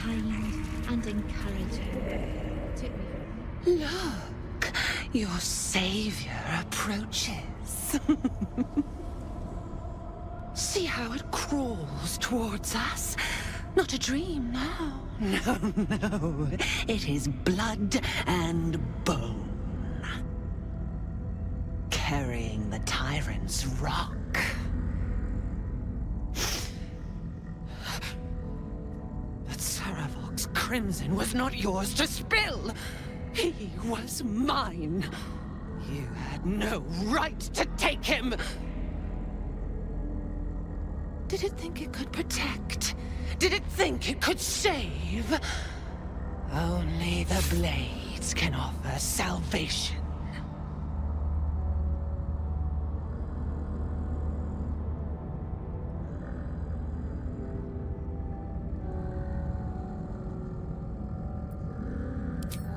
kind and encouraging. Took me. Look, your savior approaches. See how it crawls towards us? Not a dream now. No, it is blood and bone. Carrying the tyrant's rock. But Saravok's crimson was not yours to spill. He was mine. You had no right to take him. Did it think it could protect? Did it think it could save? Only the blades can offer salvation.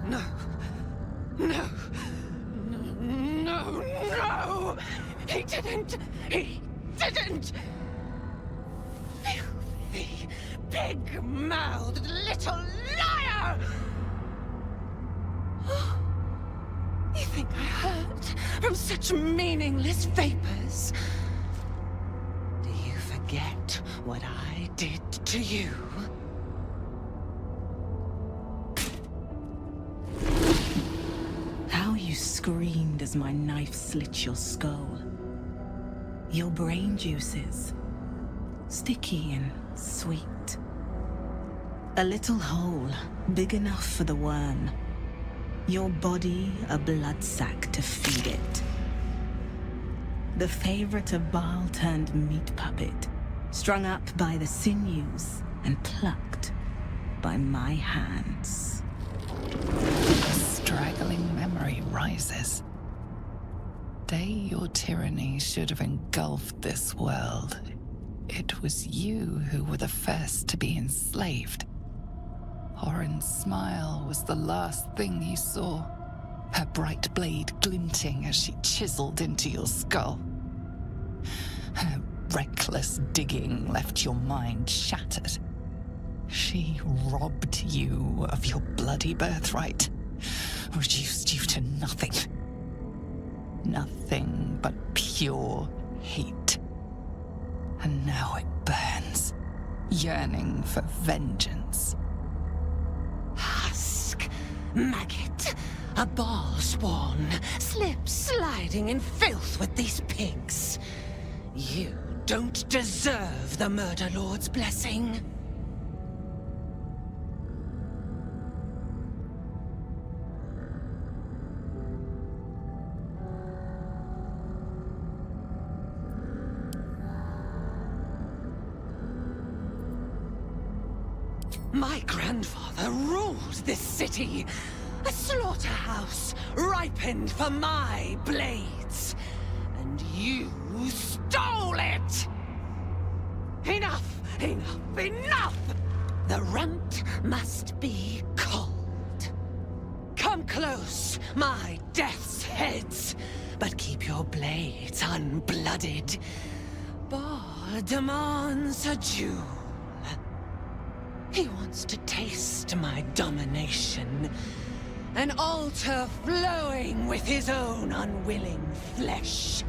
No. No. No, no! He didn't! He didn't! Filthy, big-mouthed little liar! You think I hurt from such meaningless vapors? Do you forget what I did to you? How you screamed as my knife slit your skull. Your brain juices, sticky and sweet. A little hole, big enough for the worm. Your body a blood sack to feed it. The favorite of Baal turned meat puppet, strung up by the sinews and plucked by my hands. A straggling memory rises. Day your tyranny should have engulfed this world. It was you who were the first to be enslaved. Orin's smile was the last thing you saw, her bright blade glinting as she chiseled into your skull. Her reckless digging left your mind shattered. She robbed you of your bloody birthright, reduced you to nothing. Nothing but pure hate. And now it burns, yearning for vengeance. Husk, maggot, a ball spawn, sliding in filth with these pigs. You don't deserve the Murder Lord's blessing. My grandfather ruled this city. A slaughterhouse ripened for my blades. And you stole it! Enough! Enough! Enough! The runt must be cold. Come close, my death's heads, but keep your blades unblooded. Baal demands a jewel. He wants to taste my domination. An altar flowing with his own unwilling flesh.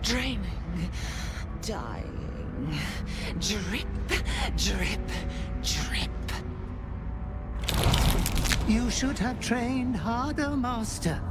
Draining, dying. Drip, drip, drip. You should have trained harder, Master.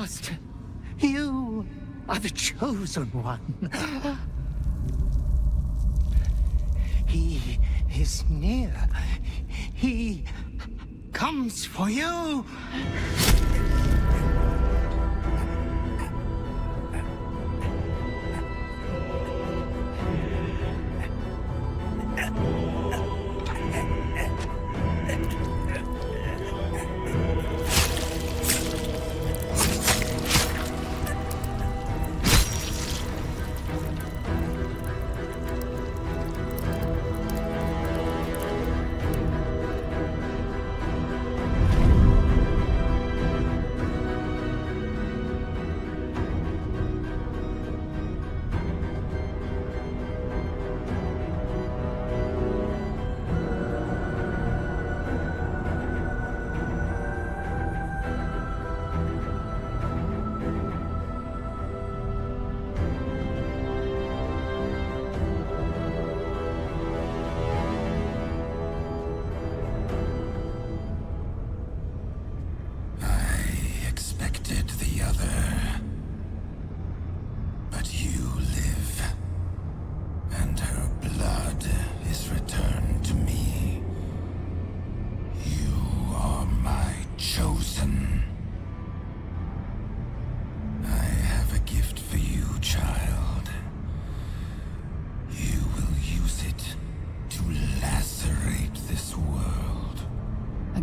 Master, you are the chosen one. He is near. He comes for you.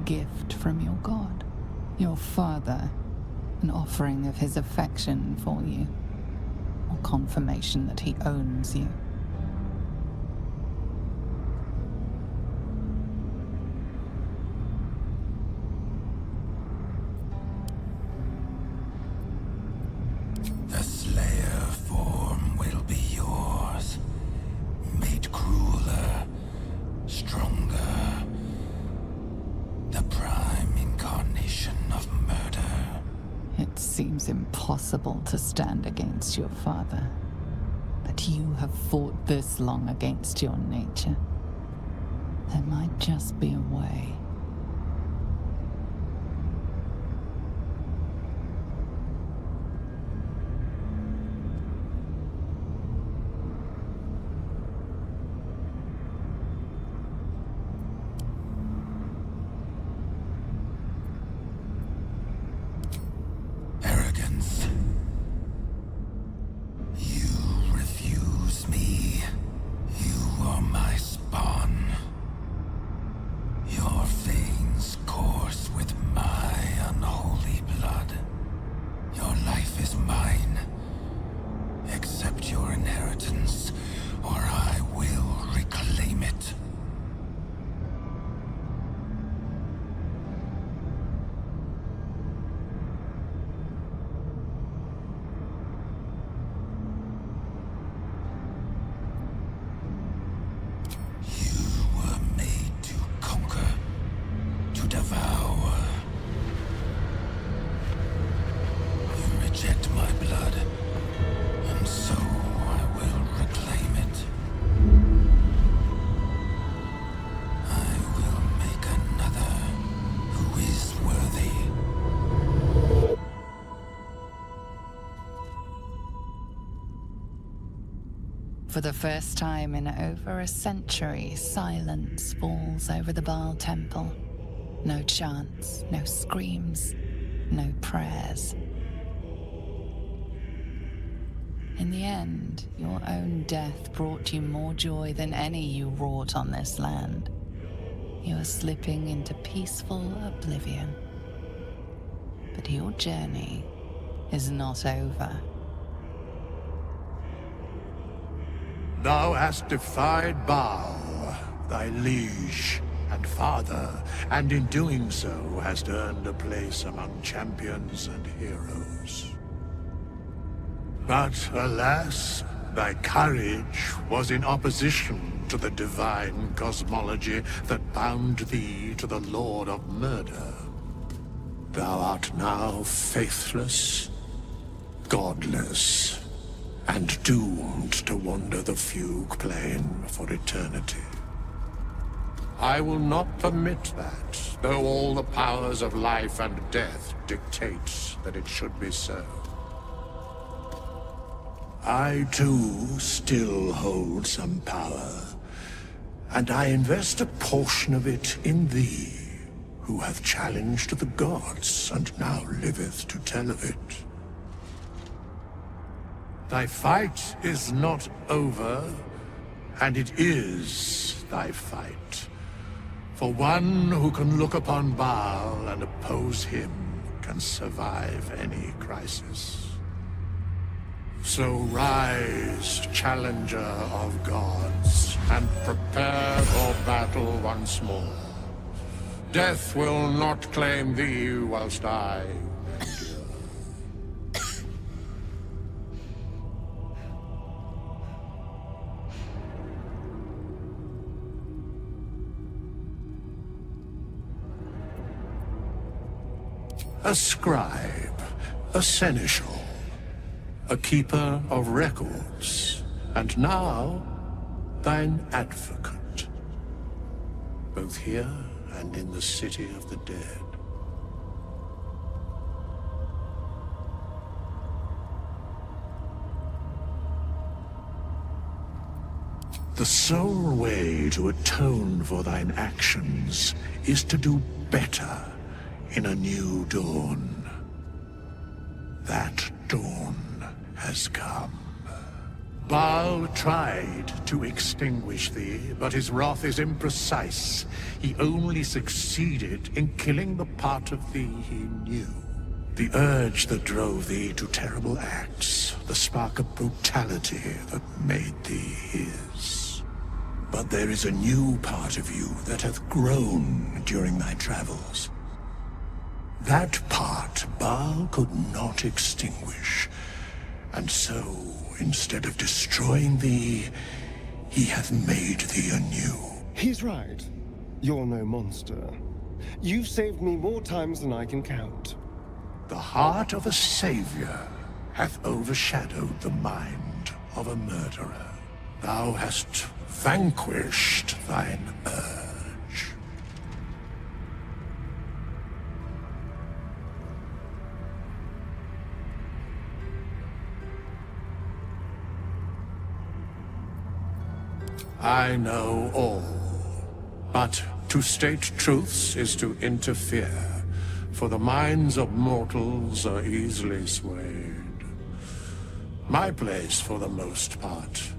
Gift from your god, your father, an offering of his affection for you, or confirmation that he owns you. The Slayer form will be yours, made crueler, stronger. The prime incarnation of murder. It seems impossible to stand against your father, but you have fought this long against your nature. There might just be a way. For the first time in over a century, silence falls over the Baal temple. No chants, no screams, no prayers. In the end, your own death brought you more joy than any you wrought on this land. You are slipping into peaceful oblivion. But your journey is not over. Thou hast defied Baal, thy liege and father, and in doing so hast earned a place among champions and heroes. But alas, thy courage was in opposition to the divine cosmology that bound thee to the Lord of Murder. Thou art now faithless, godless, and doomed to wander the fugue plane for eternity. I will not permit that. though all the powers of life and death dictate that it should be so. I, too, still hold some power, and I invest a portion of it in thee, who hath challenged the gods, and now liveth to tell of it. Thy fight is not over, and it is thy fight. For one who can look upon Baal and oppose him can survive any crisis. So rise, challenger of gods, and prepare for battle once more. Death will not claim thee whilst I endure. A scribe, a seneschal, a keeper of records, and now thine advocate, both here and in the city of the dead. The sole way to atone for thine actions is to do better in a new dawn. That dawn has come. Baal tried to extinguish thee, but his wrath is imprecise. He only succeeded in killing the part of thee he knew. The urge that drove thee to terrible acts, the spark of brutality that made thee his. But there is a new part of you that hath grown during thy travels. That part Baal could not extinguish, and so, instead of destroying thee, he hath made thee anew. He's right. You're no monster. You've saved me more times than I can count. The heart of a savior hath overshadowed the mind of a murderer. Thou hast vanquished thine urge. I know all, but to state truths is to interfere, for the minds of mortals are easily swayed. My place, for the most part,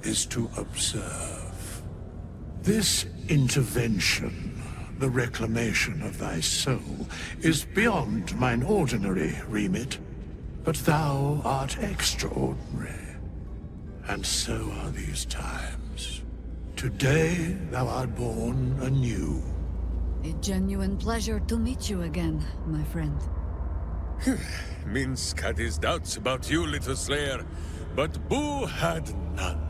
is to observe. This intervention, the reclamation of thy soul, is beyond mine ordinary remit, but thou art extraordinary. And so are these times. Today thou art born anew. A genuine pleasure to meet you again, my friend. Minsk had his doubts about you, little slayer, but Boo had none.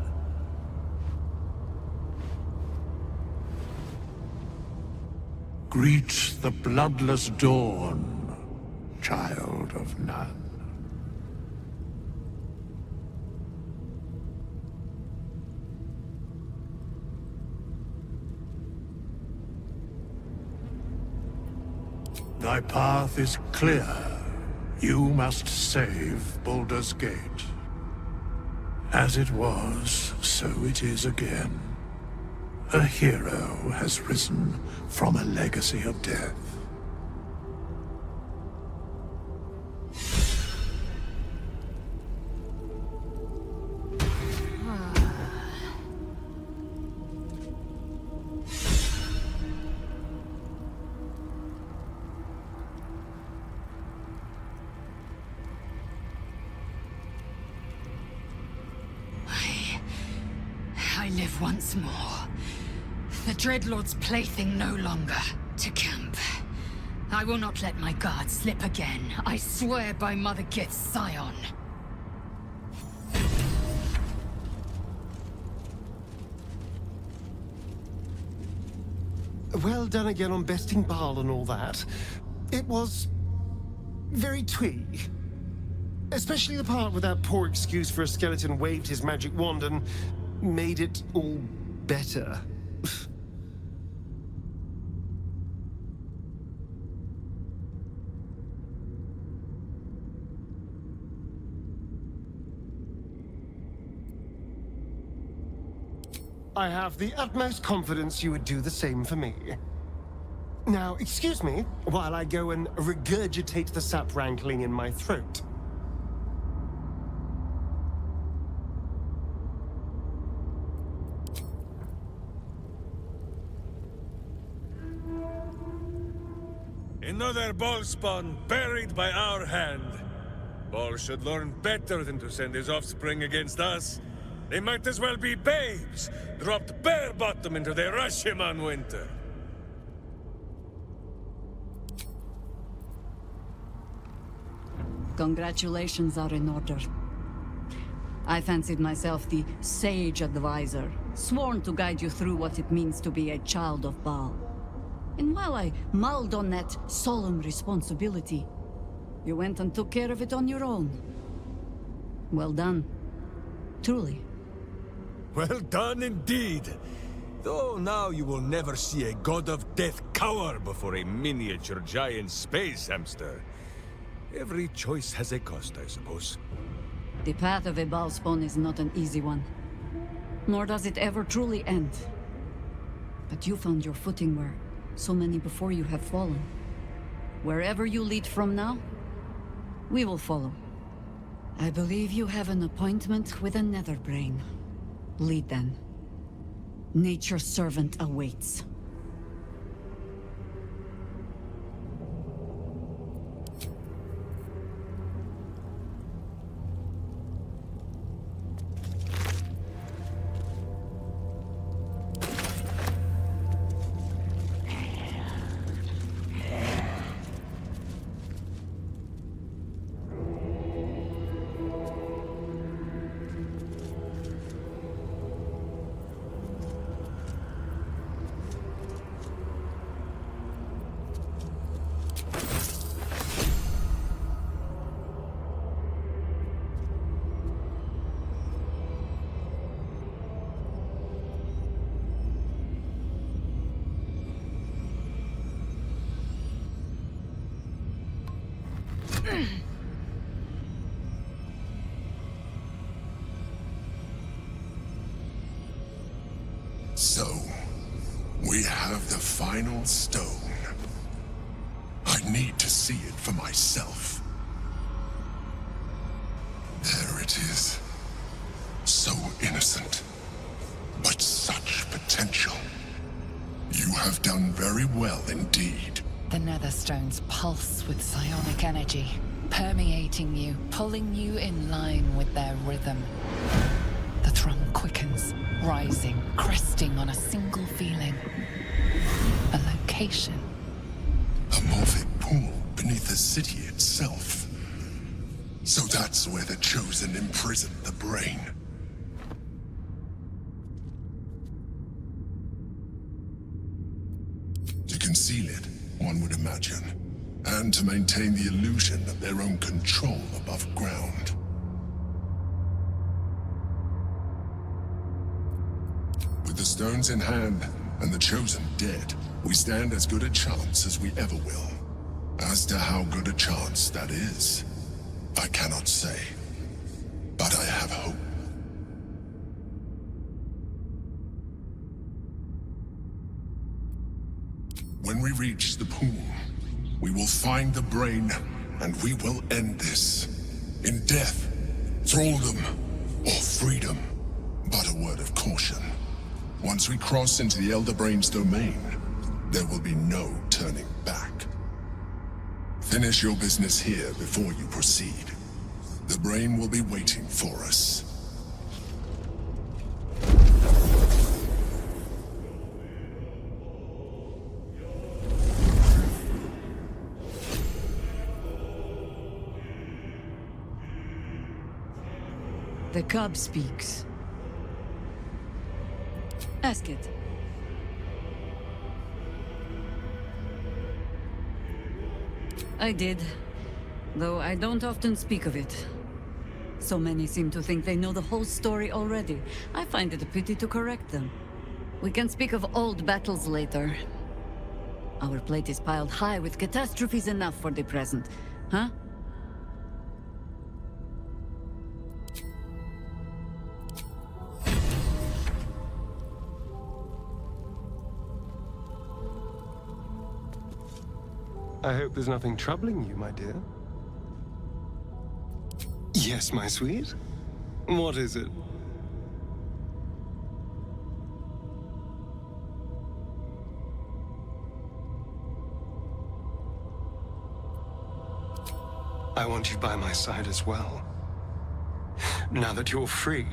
Greet the bloodless dawn, child of none. Thy path is clear. You must save Baldur's Gate. As it was, so it is again. A hero has risen from a legacy of death. I live once more. The Dreadlord's plaything no longer. To camp. I will not let my guard slip again. I swear by Mother Gith's Scion. Well done again on besting Baal and all that. It was very twee. Especially the part where that poor excuse for a skeleton waved his magic wand and made it all better. I have the utmost confidence you would do the same for me. Now, excuse me while I go and regurgitate the sap rankling in my throat. Another ball spawn buried by our hand. Ball should learn better than to send his offspring against us. They might as well be babes, dropped bare bottom into the Rashomon winter. Congratulations are in order. I fancied myself the sage advisor, sworn to guide you through what it means to be a child of Baal. And while I mulled on that solemn responsibility, you went and took care of it on your own. Well done. Truly. Well done indeed. Though now you will never see a god of death cower before a miniature giant space hamster. Every choice has a cost, I suppose. The path of a Baal spawn is not an easy one. Nor does it ever truly end. But you found your footing where so many before you have fallen. Wherever you lead from now, we will follow. I believe you have an appointment with a Netherbrain. Lead then. Nature's servant awaits. So, we have the final stone. I need to see it for myself. There it is. So innocent, but such potential. You have done very well indeed. The Netherstones pulse with psionic energy, permeating you, pulling you in line with their rhythm. The thrum quickens, rising, cresting on a single feeling. A location. A morphic pool beneath the city itself. So that's where the Chosen imprisoned the brain. To conceal it, one would imagine, and to maintain the illusion of their own control above ground. With the stones in hand, and the Chosen dead, we stand as good a chance as we ever will. As to how good a chance that is, I cannot say. But I have hope. When we reach the pool, we will find the brain, and we will end this. In death, thraldom, or freedom. But a word of caution. Once we cross into the Elder Brain's domain, there will be no turning back. Finish your business here before you proceed. The brain will be waiting for us. The cub speaks. Ask it. I did, though I don't often speak of it. So many seem to think they know the whole story already. I find it a pity to correct them. We can speak of old battles later. Our plate is piled high with catastrophes enough for the present, huh? I hope there's nothing troubling you, my dear. Yes, my sweet? What is it? I want you by my side as well. Now that you're free,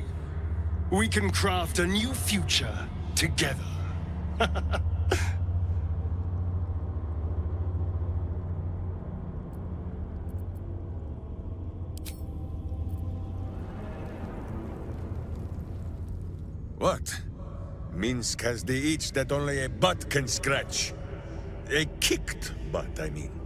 we can craft a new future together. What? Minsk has the itch that only a butt can scratch. A kicked butt, I mean.